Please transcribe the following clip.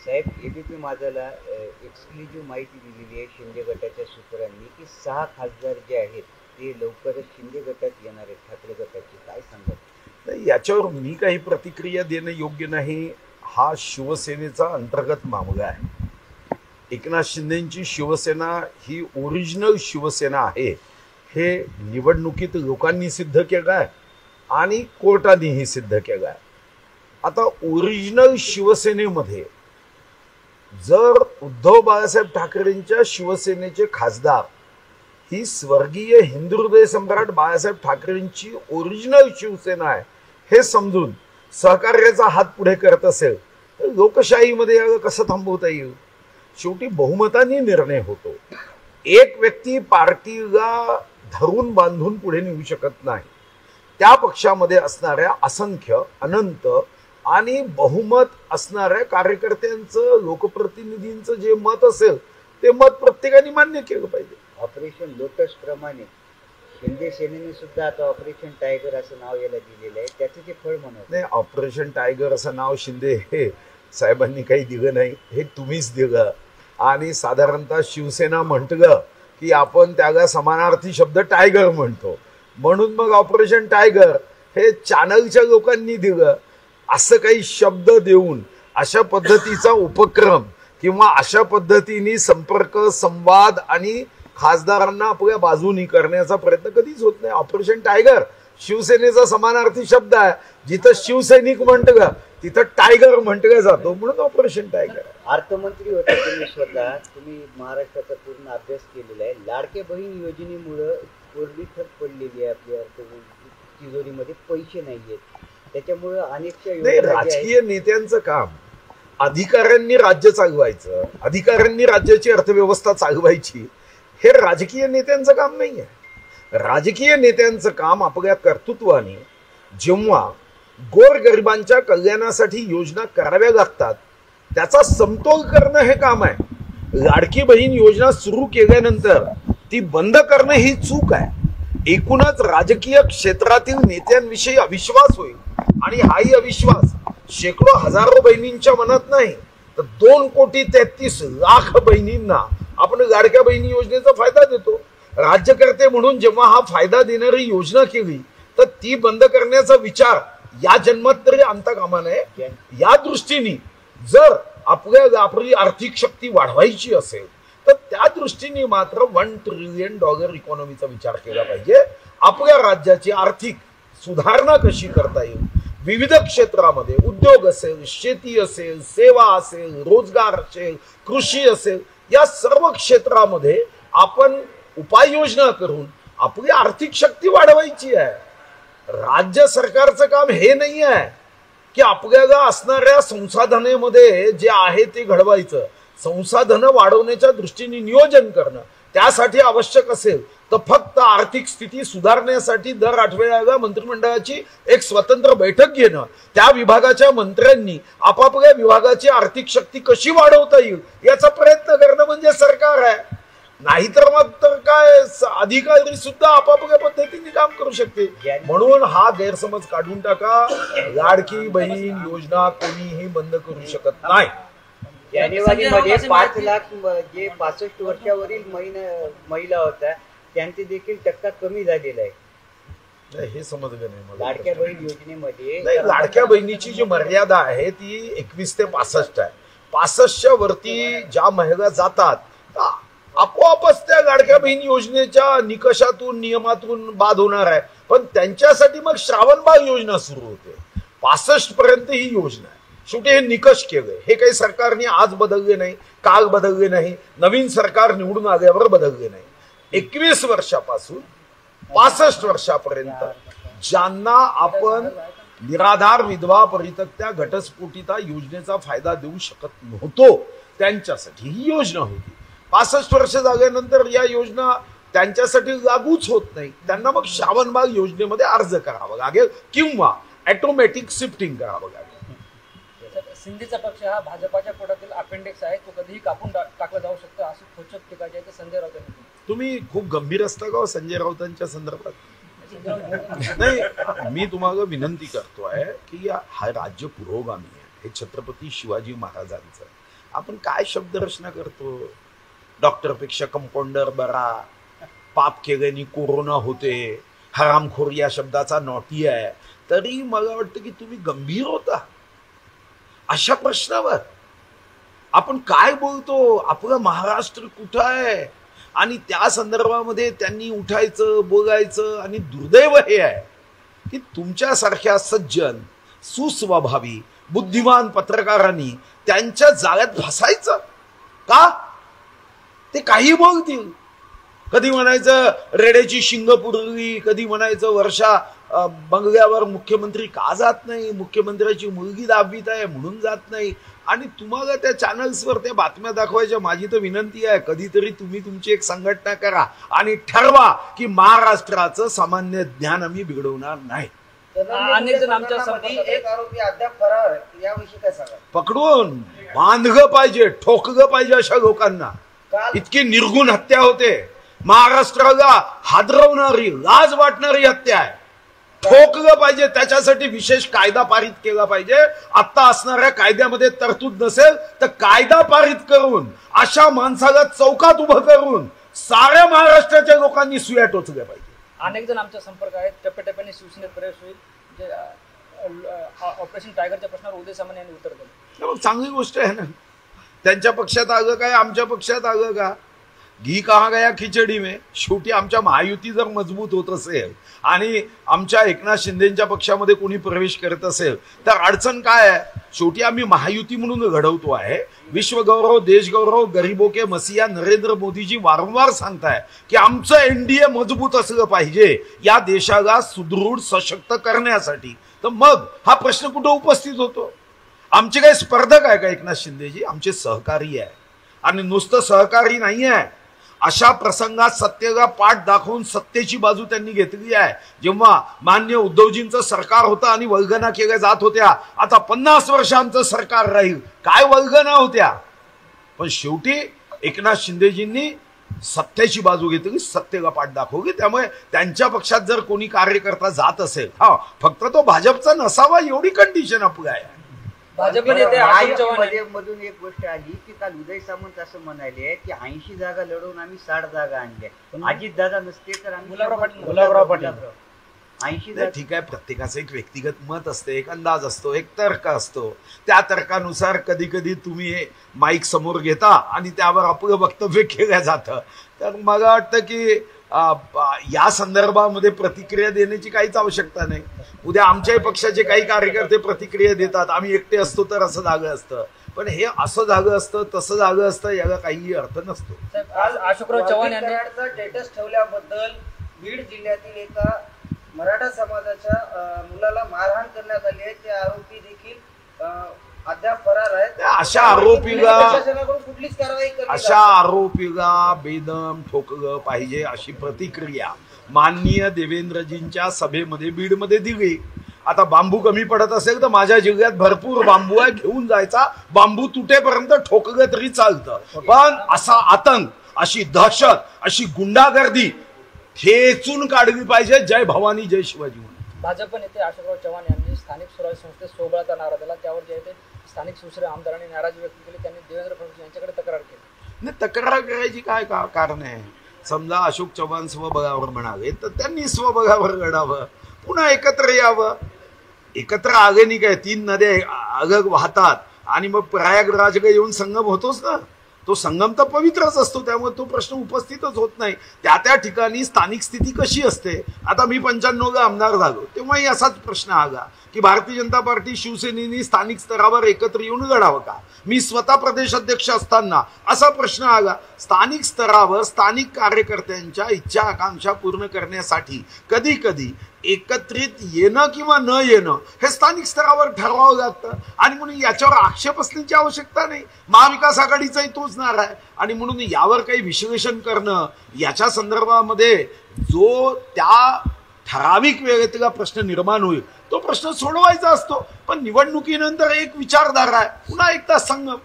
साहेब, ABP माझाला exclusive माहिती दिलेली आहे शिंदे गटाच्या सूत्रांनी की 6 खासदार जे आहेत ते लवकरच शिंदे गटात येणार आहेत, ठाकरे गटाचे. काय सांगाल? नाही, याच्यावर मी काही प्रतिक्रिया देणं योग्य नाही. हा शिवसेनेचा अंतर्गत मामला आहे. एकनाथ शिंदेची शिवसेना ही ओरिजिनल शिवसेना आहे हे निवडणुकीत लोकांनी सिद्ध केलं आहे आणि कोर्टानेही सिद्ध केलं आहे. आता ओरिजिनल शिवसेनेमध्ये जर उद्धव बाळासाहेब ठाकरेंच्या शिवसेनेचे खासदार ही स्वर्गीय हिंदू हृदय सम्राट बाळासाहेब ठाकरेंची ओरिजिनल शिवसेना आहे हे समजून सहकार्याचा हात पुढे करत असेल तर लोकशाहीमध्ये याला कसं थांबवता येईल? शेवटी बहुमताने निर्णय होतो. एक व्यक्ती पार्टीला धरून बांधून पुढे नेऊ शकत नाही. त्या पक्षामध्ये असणाऱ्या असंख्य अनंत आणि बहुमत असणाऱ्या कार्यकर्त्यांचं लोकप्रतिनिधींचं जे मत असेल ते मत प्रत्येकाने मान्य केलं पाहिजे. ऑपरेशन लोटस प्रमाणे शिंदे सेनेने सुद्धा आता ऑपरेशन टायगर असं नाव याला दिलेलं आहे. त्याचं ते फळ म्हणत नाही, ऑपरेशन टायगर असं नाव शिंदे हे साहेबांनी काही दिलं नाही, हे तुम्हीच दिलं. आणि साधारणतः शिवसेना म्हटलं की आपण त्याला समानार्थी शब्द टायगर म्हणतो, म्हणून मग ऑपरेशन टायगर हे चॅनलच्या लोकांनी दिलं. असं काही शब्द देऊन अशा पद्धतीचा उपक्रम किंवा अशा पद्धतीने संपर्क संवाद आणि खासदारांना आपल्या बाजूनी करण्याचा प्रयत्न कधीच होत नाही. ऑपरेशन टायगर शिवसेनेचा समानार्थी शब्द आहे. जिथं शिवसैनिक म्हटलं तिथं टायगर म्हटलं जातो, म्हणून ऑपरेशन टायगर. अर्थमंत्री होता तुम्ही स्वतः, तुम्ही महाराष्ट्राचा पूर्ण अभ्यास केलेला आहे. लाडके बहीण योजनेमुळं कोरडी ठप पडलेली आहे आपल्या तिजोरीमध्ये, पैसे नाहीयेत. त्याच्यामुळं अनेकशा नाही, राजकीय नेत्यांचं काम अधिकाऱ्यांनी राज्य चालवायचं, अधिकाऱ्यांनी राज्याची अर्थव्यवस्था चालवायची, हे राजकीय नेत्यांचं काम नाही आहे. राजकीय नेत्यांचं काम आपल्या कर्तृत्वाने जेव्हा गोरगरिबांच्या कल्याणासाठी योजना कराव्या लागतात त्याचा समतोल करणं हे काम आहे. लाडकी बहीण योजना सुरू केल्यानंतर ती बंद करणं ही चूक आहे. एकूणच राजकीय क्षेत्रातील नेत्यांविषयी अविश्वास होईल आणि हाही अविश्वास शेकडो हजारो बहिणींच्या मनात नाही तर 2,33,00,000 बहिणींना आपण लाडक्या बहिणी योजनेचा फायदा देतो. राज्यकर्ते म्हणून जेव्हा हा फायदा देणारी योजना केली तर ती बंद करण्याचा विचार या जन्मात तरी आणता कामा नये. या दृष्टीने जर आपल्याला आपली आर्थिक शक्ती वाढवायची असेल तर त्या दृष्टीने मात्र $1 ट्रिलियन इकॉनॉमीचा विचार केला पाहिजे. आपल्या राज्याची आर्थिक सुधारणा कशी करता येईल, विविध क्षेत्रामध्ये उद्योग असेल, शेती असेल, सेवा असेल, रोजगार असेल, कृषी असेल, या सर्व क्षेत्रामध्ये आपण उपाययोजना करून आपली आर्थिक शक्ती वाढवायची आहे. राज्य सरकारचं काम हे नाही आहे की आपल्याला असणाऱ्या संसाधनेमध्ये जे आहे ते घडवायचं. संसाधनं वाढवण्याच्या दृष्टीने नियोजन करणं त्यासाठी आवश्यक असेल तर फक्त आर्थिक स्थिती सुधारण्यासाठी दर आठवड्याला मंत्रिमंडळाची एक स्वतंत्र बैठक घेणं, त्या विभागाच्या मंत्र्यांनी आपापल्या विभागाची आर्थिक शक्ती कशी वाढवता येईल याचा प्रयत्न करणं म्हणजे सरकार आहे. नाहीतर मग तर काय अधिकारी सुद्धा आपापल्या पद्धतीने काम करू शकते. म्हणून हा गैरसमज काढून टाका. लाडकी बहीण योजना कोणीही बंद करू शकत नाही. जानेवारीमध्ये 5 लाख जे 65 वर्षावरील महिला होत्या त्यांचे देखील टक्का कमी झालेला आहे. हे समजलं नाही मला. लाडक्या बहीण योजनेमध्ये लाडक्या बहिणीची जी मर्यादा आहे ती 21 ते 65 आहे. 65च्या वरती ज्या महिला जातात आपोआपच त्या लाडक्या बहीण योजनेच्या निकषातून नियमातून बाद होणार आहे. पण त्यांच्यासाठी मग श्रावणबाळ योजना सुरू होते. 65 पर्यंत ही योजना आहे. शेवटी हे निकष केले, हे काही सरकारने आज बदलले नाही, काल बदलले नाही, नवीन सरकार निवडून आल्यावर बदलले नाही. 21 वर्षापासून 65 वर्षापर्यंत ज्यांना आपण निराधार विधवा परित्यक्त्या घटस्फोटिता योजनेचा फायदा देऊ शकत नव्हतो त्यांच्यासाठी ही योजना होती. 65 वर्ष झाल्यानंतर या योजना त्यांच्यासाठी लागूच होत नाही. त्यांना मग श्रावणबाळ योजनेमध्ये अर्ज करावा लागेल किंवा ऑटोमॅटिक शिफ्टिंग करावं लागेल. सिंधीचा पक्ष हा भाजपाच्या पोटातील अपेंडिक्स आहे, तो कधीही कापून टाकला जाऊ शकतो असं खोचक टीका जी आहे संजय राऊत यांनी. तुम्ही खूप गंभीर असता का संजय राऊतांच्या संदर्भात? नाही, मी तुम्हाला विनंती करतोय की हा राज्य पुरोगामी आहे. हे छत्रपती शिवाजी महाराजांचं. आपण काय शब्दरचना करतो? डॉक्टरपेक्षा कंपाऊंडर बरा, पाप केल्याने कोरोना होते, हरामखोर या शब्दाचा नॉटी आहे. तरी मला वाटतं की तुम्ही गंभीर होता अशा प्रश्नावर. आपण काय बोलतो, आपलं महाराष्ट्र कुठं आहे, आणि त्या संदर्भामध्ये त्यांनी उठायचं, बोलायचं. आणि दुर्दैव हे आहे की तुमच्यासारख्या सज्जन, सुस्वभावी, बुद्धिमान पत्रकारांनी त्यांच्या जाळ्यात फसायचं का? ते काही बोलतील. कधी म्हणायचं रेड्याची शिंग पुरली, कधी म्हणायचं वर्षा बंगल्यावर मुख्यमंत्री का जात नाही, मुख्यमंत्र्याची मुलगी दाबीत आहे म्हणून जात नाही. आणि तुम्हाला त्या चॅनल्सवर त्या बातम्या दाखवायच्या. माझी तर विनंती आहे, कधीतरी तुम्ही तुमची एक संघटना करा आणि ठरवा की महाराष्ट्राचं सामान्य ज्ञान आम्ही बिघडवणार नाही. अनेक जण आमच्या एक आरोपी अद्याप फरार आहे, याविषयी काय सांगा? पकडून बांधलं पाहिजे, ठोकलं पाहिजे अशा लोकांना. इतकी निर्गुण हत्या होते, महाराष्ट्राला हादरवणारी, लाज वाटणारी हत्या आहे. ठोकलं पाहिजे, त्याच्यासाठी विशेष कायदा पारित केला पाहिजे. आता असणाऱ्या कायद्यामध्ये तरतूद नसेल तर कायदा पारित करून अशा माणसाला चौकात उभं करून साऱ्या महाराष्ट्राच्या लोकांनी सुया टोचल्या पाहिजे. अनेक जण आमच्या संपर्क आहेत. टप्प्याटप्प्याने शिवसेनेत प्रवेश होईल, जे ऑपरेशन टायगरच्या प्रश्नावर उदय सामंत यांनी उत्तर दिलं. मग चांगली गोष्ट आहे ना. त्यांच्या पक्षात आलं काय, आमच्या पक्षात आलं का? घी कहा गया खिचडी में. शेवटी आमच्या महायुती जर मजबूत होत असेल आणि आमच्या एकनाथ शिंदेच्या पक्षामध्ये कोणी प्रवेश करत असेल तर अडचण काय आहे? शेवटी आम्ही महायुती म्हणून घडवतो आहे. विश्वगौरव, देशगौरव, गरीबो के मसीहा नरेंद्र मोदीजी वारंवार सांगताय की आमचं एनडीए मजबूत असलं पाहिजे या देशाला सुदृढ सशक्त करण्यासाठी. तर मग हा प्रश्न कुठं उपस्थित होतो? आमचे काही स्पर्धक आहे का एकनाथ शिंदेजी? आमचे सहकारी आहे. आणि नुसतं सहकारी नाही आहे, अशा प्रसंगात सत्तेला पाठ दाखवून सत्तेची बाजू त्यांनी घेतली आहे. जेव्हा मान्य उद्धवजींचं सरकार होतं आणि वल्गना केल्या जात होत्या, आता 50 वर्ष आमचं सरकार राहील, काय वल्गना होत्या. पण शेवटी एकनाथ शिंदेजींनी सत्तेची बाजू घेतली, सत्तेला पाठ दाखवली. त्यामुळे त्यांच्या पक्षात जर कोणी कार्यकर्ता जात असेल, हा फक्त तो भाजपचा नसावा एवढी कंडिशन आपली आहे. भाजप नेते अशोक चव्हाण मधून एक गोष्ट आली की काल उदय सामंत असं म्हणाले की 80 जागा लढवून आम्ही 60 जागा आणल्या. अजित दादा नसते तर आम्ही गुलाबराव पाटील 80 जागा. ठीक आहे, प्रत्येकाचं एक व्यक्तिगत मत असते, एक अंदाज असतो, एक तर्क असतो. त्या तर्कानुसार कधी कधी तुम्ही माईक समोर घेता आणि त्यावर आपलं वक्तव्य केलं जातं. तर मला वाटतं की या संदर्भामध्ये प्रतिक्रिया देण्याची काहीच आवश्यकता नाही. उद्या आमच्याही पक्षाचे काही कार्यकर्ते प्रतिक्रिया देतात, आम्ही एकटे असतो तर असं झालं असतं. पण हे असं झालं असतं, तसं झालं असतं, याला काही अर्थ नसतो. आज अशोकराव चव्हाण यांनी स्टेटस ठेवल्याबद्दल बीड जिल्ह्यातील एका मराठा समाजाच्या मुलाला मारहाण करण्यात आली आहे. ते आरोपी देखील अद्याप फरार आहेत. अशा आरोपीला बेदम ठोकलं पाहिजे अशी प्रतिक्रिया माननीय देवेंद्रजींच्या सभेमध्ये बीडमध्ये दिली. आता बांबू कमी पडत असेल तर माझ्या जिल्ह्यात भरपूर बांबू आहे, घेऊन जायचा, बांबू तुटेपर्यंत ठोकलं तरी चालतं. पण असा आतंक, अशी दहशत, अशी गुंडागर्दी ठेचून काढली पाहिजे. जय भवानी, जय शिवाजी. भाजप नेते अशोकराव चव्हाण यांनी स्थानिक स्वराज्य संस्थेत सोबळाचा नारा दिला. त्यावर जे ते स्थानिक शिवसेना आमदारांनी नाराजी व्यक्त केली. त्यांनी देवेंद्र फडणवीस यांच्याकडे तक्रार केली. नाही, तक्रार करायची काय कारण आहे? समजा अशोक चव्हाण स्वबळावर म्हणावे तर त्यांनी स्वबळावर लढावं, पुन्हा एकत्र यावं. एकत्र आले नाही काय, 3 नद्या अलग वाहतात आणि मग प्रयागराजला येऊन संगम होतोच ना. तो संगम तर पवित्रच असतो, त्यामुळे तो प्रश्न उपस्थितच होत नाही. त्या ठिकाणी स्थानिक स्थिती कशी असते. आता मी 95ला आमदार झालो तेव्हाही असाच प्रश्न आला की भारतीय जनता पार्टी शिवसेनेनी स्थानिक स्तरावर एकत्र येऊन लढावं का. मी स्वतः प्रदेश अध्यक्ष असताना असा प्रश्न आला. स्थानिक स्तरावर स्थानिक कार्यकर्त्यांच्या इच्छा आकांक्षा पूर्ण करण्यासाठी कधी कधी एकत्रित येणं किंवा न येणं हे स्थानिक स्तरावर ठरवावं लागतं. आणि म्हणून याच्यावर आक्षेप असण्याची आवश्यकता नाही. महाविकास आघाडीचाही तोच नारा आहे. आणि म्हणून यावर काही विश्लेषण करणं, याच्या संदर्भामध्ये जो त्या ठराविक वेळेतला प्रश्न निर्माण होईल तो प्रश्न सोडवायचा असतो. पण निवडणुकीनंतर एक विचारधारा आहे, पुन्हा एकदा संगम.